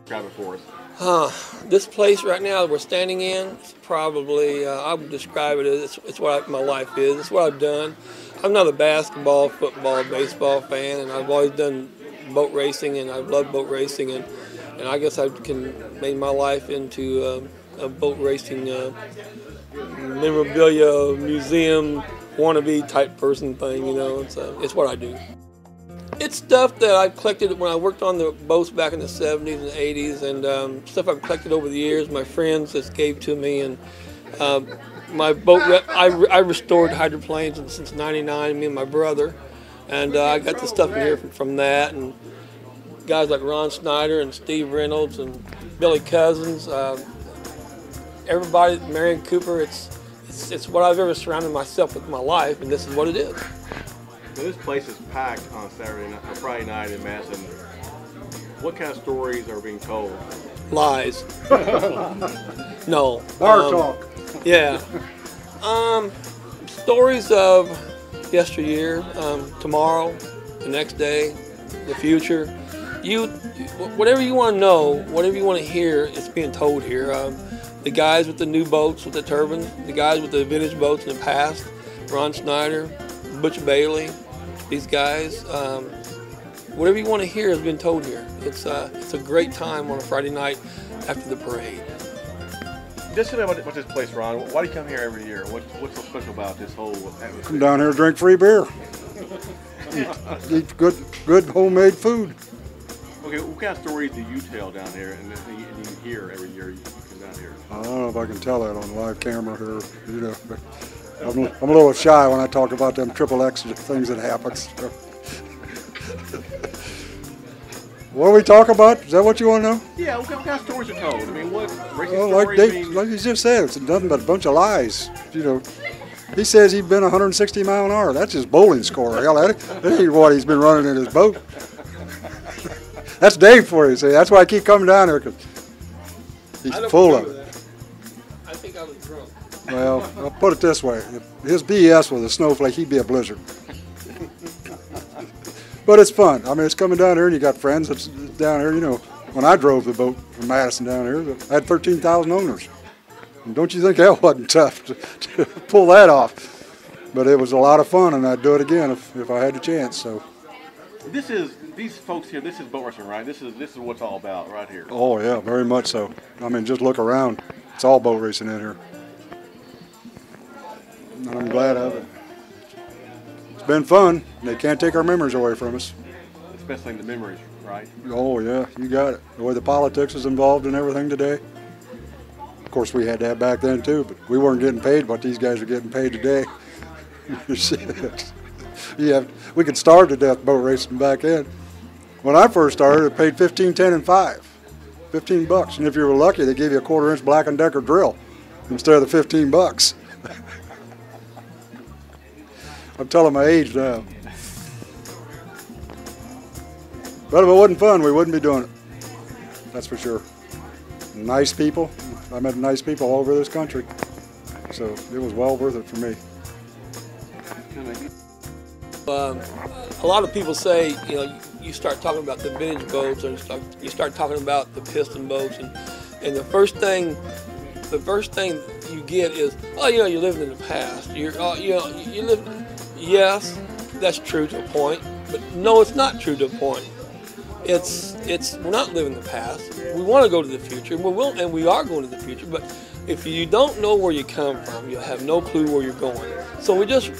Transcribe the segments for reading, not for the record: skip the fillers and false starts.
Grab it for us. This place right now that we're standing in, it's probably, I would describe it as it's what my life is. It's what I've done. I'm not a basketball, football, baseball fan, and I've always done boat racing, and I've loved boat racing, and I guess I can make my life into a boat racing memorabilia museum wannabe type person thing, you know. It's what I do. It's stuff that I collected when I worked on the boats back in the 70s and 80s, and stuff I've collected over the years. My friends just gave to me, and my boat. I restored hydroplanes since '99. Me and my brother, and I got the stuff in here from that, and guys like Ron Snyder and Steve Reynolds and Billy Cousins. Everybody, Marion Cooper. It's what I've ever surrounded myself with in my life, and this is what it is. So this place is packed on Friday night in Madison. What kind of stories are being told? Lies. No. Bar talk. Yeah. Stories of yesteryear, tomorrow, the next day, the future. Whatever you want to know, whatever you want to hear, it's being told here. The guys with the new boats with the turbines, the guys with the vintage boats in the past, Ron Snyder, Butch Bailey. These guys, whatever you want to hear has been told here. It's a great time on a Friday night after the parade. Just tell me about this place, Ron. Why do you come here every year? What's so special about this whole atmosphere? Come down here, drink free beer, eat good homemade food. Okay, what kind of stories do you tell down here and you hear every year you come down here? I don't know if I can tell that on live camera here, you know. But I'm a little shy when I talk about them XXX things that happen. So. What do we talk about? Is that what you want to know? Yeah, what kind of stories are told? I mean, what racing stories? Like you just said, it's nothing but a bunch of lies. You know, he says he's been 160 miles an hour. That's his bowling score. Hell, that ain't what he's been running in his boat. That's Dave for you. See, that's why I keep coming down here, because he's full of it. I think I was drunk. Well, I'll put it this way. If his BS was a snowflake, he'd be a blizzard. But it's fun. I mean, it's coming down here, and you got friends that's down here. You know, when I drove the boat from Madison down here, I had 13,000 owners. And don't you think that wasn't tough to pull that off? But it was a lot of fun, and I'd do it again if I had the chance. So. These folks here. This is boat racing, right? This is what it's all about, right here. Oh yeah, very much so. I mean, just look around. It's all boat racing in here. And I'm glad of it. It's been fun. They can't take our memories away from us. Especially the memories, right? Oh yeah, you got it. The way the politics is involved in everything today. Of course, we had that back then too, but we weren't getting paid what these guys are getting paid today. Yeah, we could starve to death boat racing back then. When I first started, it paid 15, 10, and 5. $15. And if you were lucky, they gave you a 1/4-inch Black & Decker drill instead of the $15. I'm telling my age now. But if it wasn't fun, we wouldn't be doing it. That's for sure. Nice people. I met nice people all over this country. So it was well worth it for me. A lot of people say, you know, you start talking about the vintage boats, or you start talking about the piston boats, and the first thing you get is, oh, you know, you're living in the past. You live. Yes, that's true to a point, but no, it's not true to a point. We're not living in the past. We want to go to the future, and we are going to the future. But if you don't know where you come from, you'll have no clue where you're going. So we're just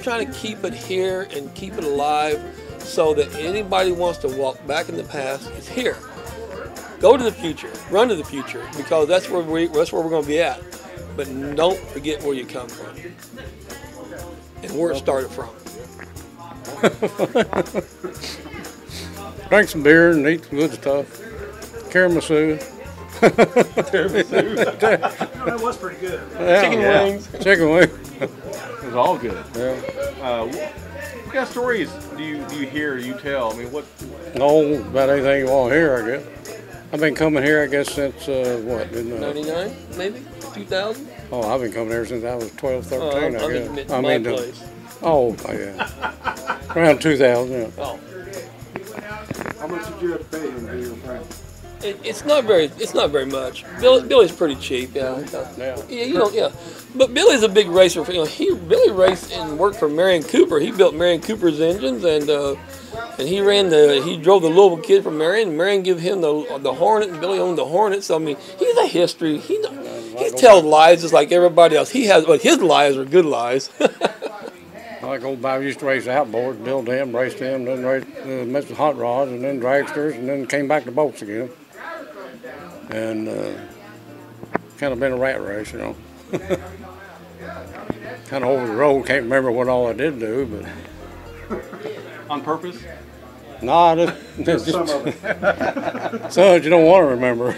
trying to keep it here and keep it alive, so that anybody who wants to walk back in the past is here. Go to the future, run to the future, because that's where we're going to be at. But don't forget where you come from and where it started from. Drink some beer and eat some good stuff. Tiramisu. That was pretty good. Yeah. Chicken wings. Chicken wings. It was all good. Yeah. What kind of stories do you hear? You tell? I mean, what? No, about anything you want to hear, I guess. I've been coming here, I guess, since what? 99, maybe 2000. Oh, I've been coming here since I was 12, 13. I guess. I mean, my place. Oh, yeah. Around 2000. Yeah. Oh. How much did you have to pay him to be your friend? It's not very much. Billy's pretty cheap, yeah. Yeah. But Billy's a big racer. Billy raced and worked for Marion Cooper. He built Marion Cooper's engines, and he drove the Louisville Kid from Marion. And Marion gave him the Hornet, and Billy owned the Hornet. So I mean, he's a history. He tells lies just like everybody else. But his lies are good lies. Like old Bob used to race outboards, build them, race them, then race mess with hot rods, and then dragsters, and then came back to boats again. And kind of been a rat race, you know. Kind of over the road, can't remember what all I did do, but. On purpose? Nah, just some of it. So you don't want to remember.